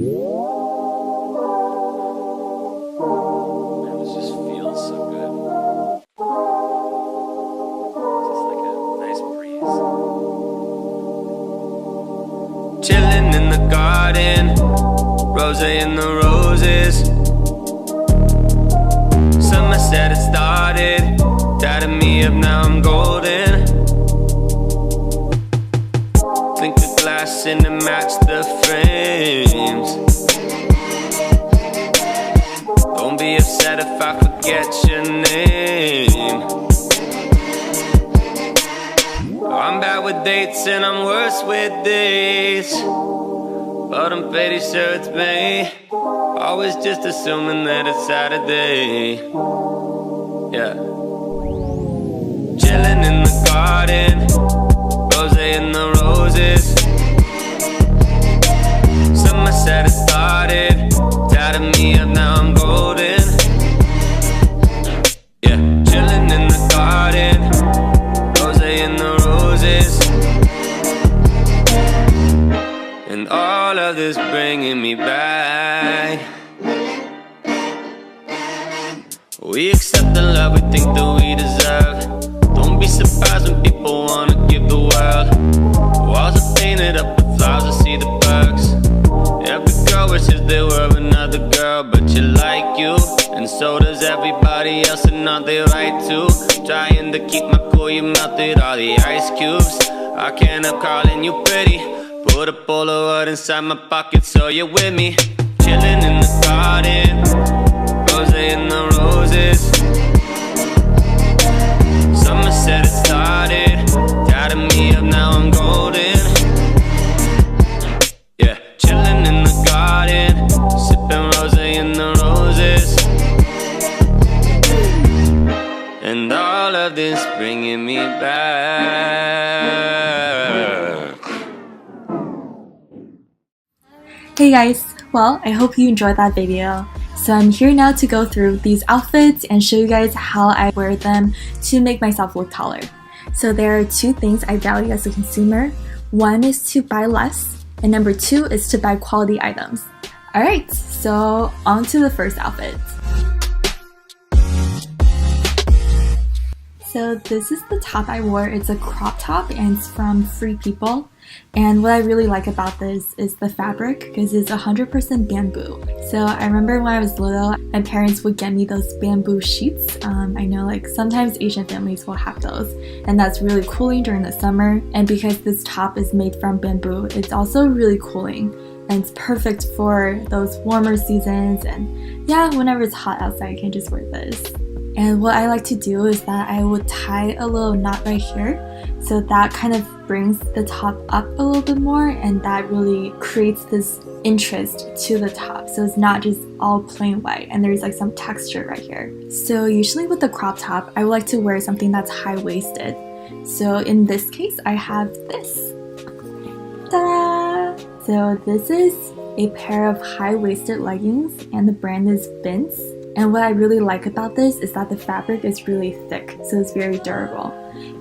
It just feels so good. Just like a nice breeze. Chilling in the garden, rose in the roses. Summer said it started, tatted me up, now I'm golden. Clink the glass and it match the frames. Don't be upset if I forget your name. I'm bad with dates and I'm worse with days, but I'm pretty sure it's me. Always just assuming that it's Saturday. Yeah. Chilling in the garden, rose in the roses. Summer said it started, tatted me up, now I'm golden. Yeah. Chilling in the garden, rose in the roses. And all of this bringing me back. We accept the love we think that we deserve. Don't be surprised when people wanna give the world. Walls are painted up with flowers to see the perks. Every girl wishes they were another girl, but you like you, and so does everybody else, and aren't they right too? Trying to keep my cool, you melted all the ice cubes. I can't help calling you pretty. Put a Polaroid inside my pocket so you're with me. Chilling in the garden, rose in the roses. Summer said it started, tatted me up, now I'm golden. Yeah, chilling in the garden, sipping rose in the roses. And all of this bringing me back. Hey guys, well, I hope you enjoyed that video. So I'm here now to go through these outfits and show you guys how I wear them to make myself look taller. So there are two things I value as a consumer. One is to buy less, and number two is to buy quality items. Alright, so on to the first outfit. So this is the top I wore. It's a crop top and it's from Free People. And what I really like about this is the fabric, because it's 100% bamboo. So I remember when I was little, my parents would get me those bamboo sheets. I know like sometimes Asian families will have those, and that's really cooling during the summer. And because this top is made from bamboo, it's also really cooling. And it's perfect for those warmer seasons, and yeah, whenever it's hot outside, you can just wear this. And what I like to do is that I would tie a little knot right here, so that kind of brings the top up a little bit more, and that really creates this interest to the top, so it's not just all plain white and there's like some texture right here. So usually with the crop top, I would like to wear something that's high-waisted. So in this case, I have this. Ta-da! So this is a pair of high-waisted leggings, and the brand is Vince. And what I really like about this is that the fabric is really thick, so it's very durable.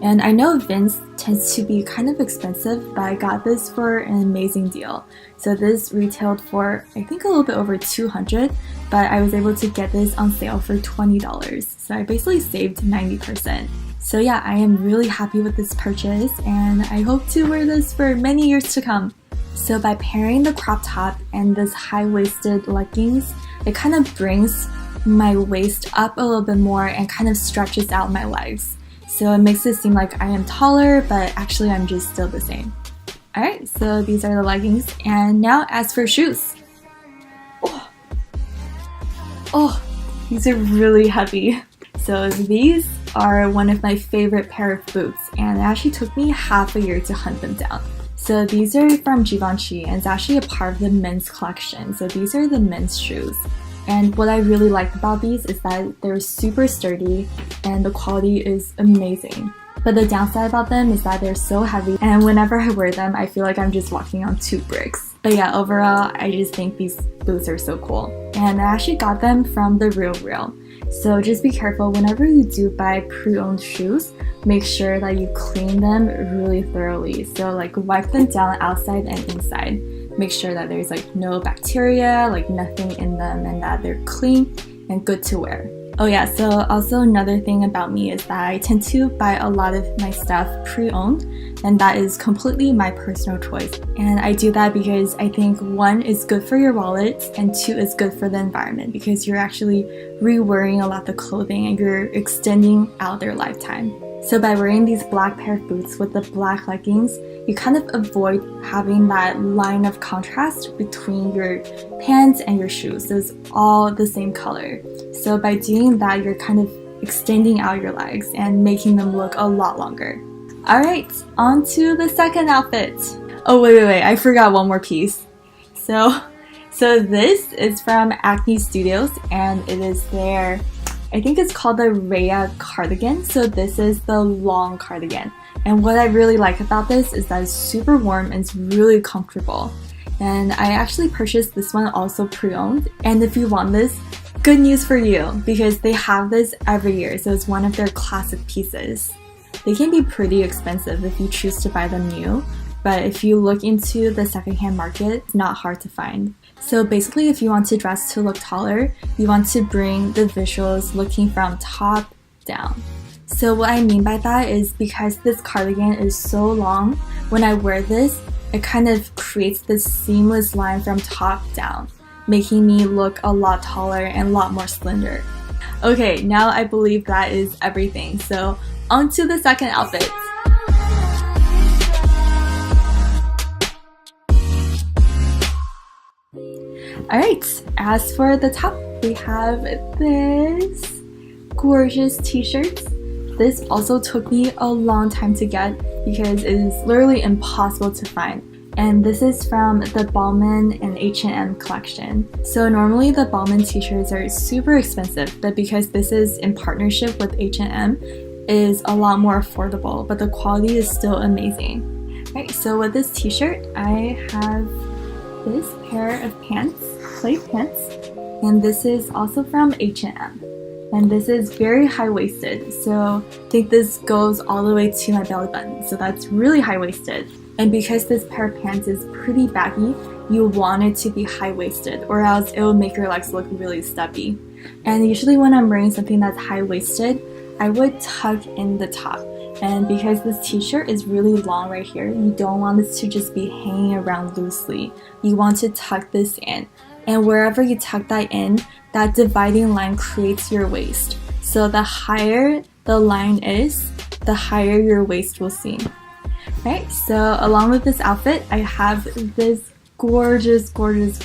And I know Vince tends to be kind of expensive, but I got this for an amazing deal. So this retailed for I think a little bit over $200, but I was able to get this on sale for $20. So I basically saved 90%. So yeah, I am really happy with this purchase, and I hope to wear this for many years to come. So by pairing the crop top and this high-waisted leggings, it kind of brings my waist up a little bit more and kind of stretches out my legs. So it makes it seem like I am taller, but actually I'm just still the same. Alright, so these are the leggings. And now as for shoes. Oh, these are really heavy. So these are one of my favorite pair of boots, and it actually took me half a year to hunt them down. So these are from Givenchy, and it's actually a part of the men's collection. So these are the men's shoes. And what I really like about these is that they're super sturdy and the quality is amazing. But the downside about them is that they're so heavy, and whenever I wear them, I feel like I'm just walking on 2 bricks. But yeah, overall, I just think these boots are so cool. And I actually got them from The Real. So just be careful whenever you do buy pre-owned shoes, make sure that you clean them really thoroughly. So like wipe them down outside and inside. make sure that there's like no bacteria, like nothing in them, and that they're clean and good to wear. Oh yeah, so also another thing about me is that I tend to buy a lot of my stuff pre-owned, and that is completely my personal choice. And I do that because I think 1 is good for your wallet, and 2 is good for the environment because you're actually re-wearing a lot of the clothing and you're extending out their lifetime. So by wearing these black pair of boots with the black leggings, you kind of avoid having that line of contrast between your pants and your shoes. So it's all the same color. So by doing that, you're kind of extending out your legs and making them look a lot longer. Alright, on to the second outfit. Oh wait, I forgot one more piece. So this is from Acne Studios, and it is their, I think it's called the Rhea cardigan. So this is the long cardigan. And what I really like about this is that it's super warm and it's really comfortable. And I actually purchased this one also pre-owned. And if you want this, good news for you, because they have this every year. So it's one of their classic pieces. They can be pretty expensive if you choose to buy them new, but if you look into the secondhand market, it's not hard to find. So basically, if you want to dress to look taller, you want to bring the visuals looking from top down. So what I mean by that is because this cardigan is so long, when I wear this, it kind of creates this seamless line from top down, making me look a lot taller and a lot more slender. Okay, now I believe that is everything. So on to the second outfit. Alright, as for the top, we have this gorgeous t-shirt. This also took me a long time to get because it is literally impossible to find. And this is from the Ballman and H&M collection. So normally the Ballman t-shirts are super expensive, but because this is in partnership with H&M, it is a lot more affordable, but the quality is still amazing. Right, so with this t-shirt, I have this pair of pants, plaid pants, and this is also from H&M. And this is very high-waisted, so I think this goes all the way to my belly button, so that's really high-waisted. And because this pair of pants is pretty baggy, you want it to be high-waisted, or else it will make your legs look really stubby. And usually when I'm wearing something that's high-waisted, I would tuck in the top. And because this t-shirt is really long right here, you don't want this to just be hanging around loosely. You want to tuck this in. And wherever you tuck that in, that dividing line creates your waist. So the higher the line is, the higher your waist will seem. Right, so along with this outfit, I have this gorgeous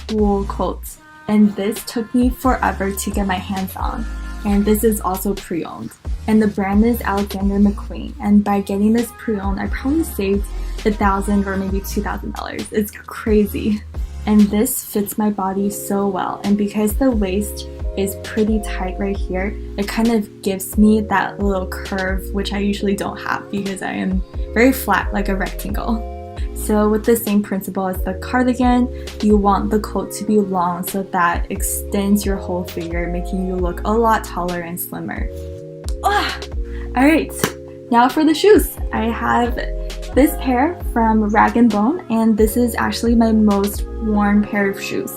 wool coat. And this took me forever to get my hands on. And this is also pre-owned. And the brand is Alexander McQueen. And by getting this pre-owned, I probably saved $1,000 or maybe $2,000. It's crazy. And this fits my body so well. And because the waist is pretty tight right here, it kind of gives me that little curve, which I usually don't have because I am very flat, like a rectangle. So with the same principle as the cardigan, you want the coat to be long so that extends your whole figure, making you look a lot taller and slimmer. Alright, now for the shoes. I have this pair from Rag & Bone, and this is actually my most worn pair of shoes.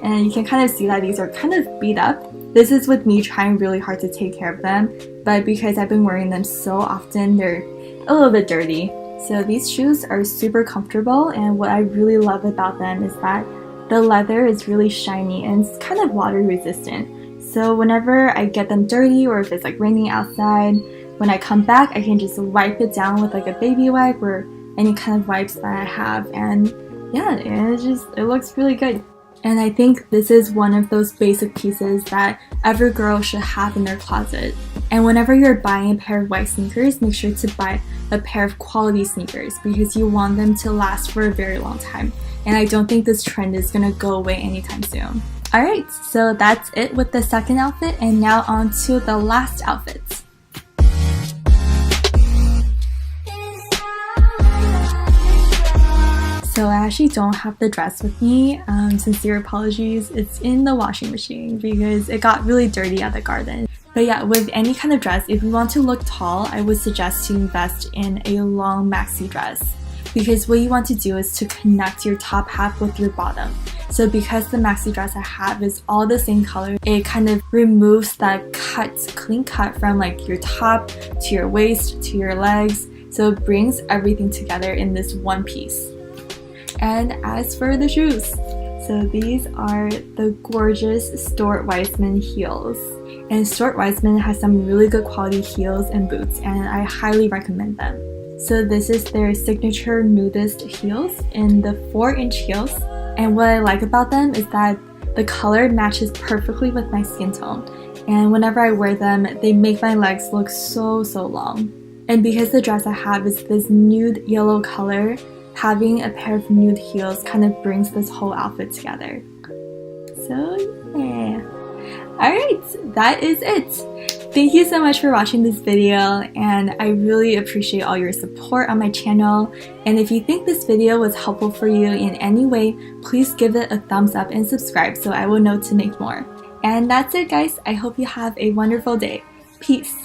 And you can kind of see that these are kind of beat up. This is with me trying really hard to take care of them, but because I've been wearing them so often, they're a little bit dirty. So these shoes are super comfortable, and what I really love about them is that the leather is really shiny and it's kind of water resistant. So whenever I get them dirty or if it's like raining outside, when I come back, I can just wipe it down with like a baby wipe or any kind of wipes that I have, and yeah, it looks really good. And I think this is one of those basic pieces that every girl should have in their closet. And whenever you're buying a pair of white sneakers, make sure to buy a pair of quality sneakers because you want them to last for a very long time. And I don't think this trend is gonna go away anytime soon. Alright, so that's it with the second outfit, and now on to the last outfit. So I actually don't have the dress with me. Sincere apologies. It's in the washing machine because it got really dirty at the garden. But yeah, with any kind of dress, if you want to look tall, I would suggest to invest in a long maxi dress. because what you want to do is to connect your top half with your bottom. So because the maxi dress I have is all the same color, it kind of removes that clean cut from like your top to your waist to your legs. So it brings everything together in this one piece. And as for the shoes, so these are the gorgeous Stuart Weitzman heels. And Stuart Weitzman has some really good quality heels and boots, and I highly recommend them. So this is their signature nudist heels in the 4-inch heels. And what I like about them is that the color matches perfectly with my skin tone. And whenever I wear them, they make my legs look so long. And because the dress I have is this nude yellow color, having a pair of nude heels kind of brings this whole outfit together. So yeah. Alright, that is it. Thank you so much for watching this video, and I really appreciate all your support on my channel. And if you think this video was helpful for you in any way, please give it a thumbs up and subscribe so I will know to make more. And that's it guys, I hope you have a wonderful day. Peace!